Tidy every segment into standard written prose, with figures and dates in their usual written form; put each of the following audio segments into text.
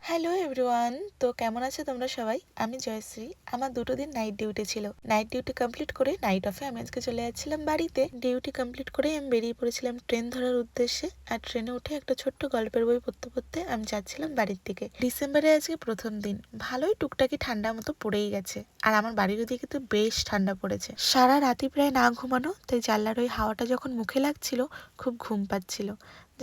Hello everyone. তো কেমন আছো তোমরা সবাই? আমি জয়শ্রী। আমার ২ দিন নাইট ডিউটি ছিল। নাইট ডিউটি কমপ্লিট করে নাইট অফে আমি আজকে চলে যাচ্ছিলাম বাড়িতে। ডিউটি কমপ্লিট করে আমি বেরিয়ে পড়েছিলাম ট্রেন ধরার উদ্দেশ্যে। আর ট্রেনে উঠে একটা ছোট্ট গল্পের বই পড়তে পড়তে আমি যাচ্ছিলাম বাড়ির দিকে। ডিসেম্বরে আজকে প্রথম দিন। ভালোই টুকটাকি ঠান্ডা মতো পড়েই গেছে। আর আমার বাড়ির ওদিকে তো বেশ ঠান্ডা পড়েছে। সারা রাতি প্রায় না ঘুমানো, তাই জানলার ওই হাওয়াটা যখন মুখে লাগছিল খুব ঘুম পাচ্ছিল।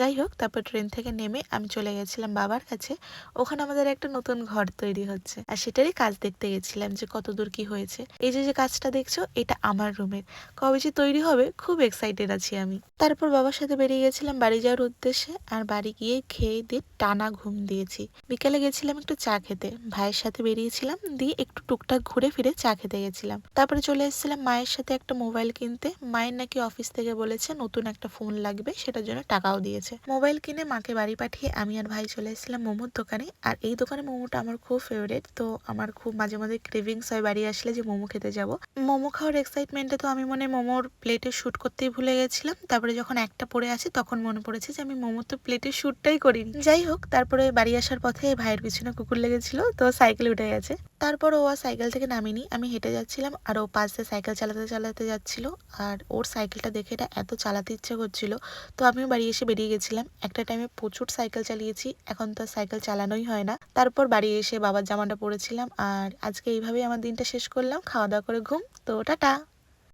যাই হোক, তারপর ট্রেন থেকে নেমে আমি চলে গেছিলাম বাবার কাছে। ওখানে আমাদের একটা নতুন ঘর তৈরি হচ্ছে, আর সেটারই কাজ দেখতে গেছিলাম যে কতদূর কি হয়েছে। এই যে যে কাজটা দেখছো, এটা আমার রুমের। কবে যে তৈরি হবে খুব এক্সাইটেড আছি আমি। তারপর বাবার সাথে বেরিয়ে গেছিলাম বাড়ি যাওয়ার উদ্দেশ্যে। আর বাড়ি গিয়ে খেয়ে দিয়ে টানা ঘুম দিয়েছি। বিকেলে গেছিলাম একটু চা খেতে, ভাইয়ের সাথে বেরিয়েছিলাম, দিয়ে একটু টুকটাক ঘুরে ফিরে চা খেতে গেছিলাম। তারপরে চলে এসেছিলাম মায়ের সাথে একটা মোবাইল কিনতে। মায়ের নাকি অফিস থেকে বলেছে নতুন একটা ফোন লাগবে, সেটার জন্য টাকাও দিয়েছে। মোবাইল কিনে মাকে বাড়ি পাঠিয়ে আমি আর ভাই চলে এসেছিলাম মোমোর দোকানে। আর এই দোকানে মোমোটা আমার খুব ফেভারিট, তো আমার খুব মাঝে মাঝে ক্রেভিংস হয় বাড়ি আসলে যে মোমো খেতে যাব। মোমো খাওয়ার এক্সাইটমেন্টে তো আমি মনে মোমোর প্লেটে শুট করতেই ভুলে গেছিলাম। তারপরে যখন একটা পড়ে আছে তখন মনে পড়েছে যে আমি মোমো তো প্লেটে শুটটাই করিনি। যাই হোক, তারপরে বাড়ি আসার পথে ভাইয়ের পিছনে কুকুর লেগেছিল, তো সাইকেল উঠে গেছে। তারপর ও আর সাইকেল থেকে নামিনি, আমি হেঁটে যাচ্ছিলাম আর ও পাশ দিয়ে সাইকেল চালাতে চালাতে যাচ্ছিল। আর ওর সাইকেলটা দেখে এটা এত চালাতে ইচ্ছে করছিল, তো আমিও বাড়ি এসে বেরিয়ে গেছিলাম। একটা টাইমে প্রচুর সাইকেল চালিয়েছি, এখন তো সাইকেল চালানোই হয় না। তারপর বাড়ি এসে বাবার জামাটা পরেছিলাম, আর আজকে এইভাবেই আমার দিনটা শেষ করলাম, খাওয়া দাওয়া করে ঘুম। তো টাটা।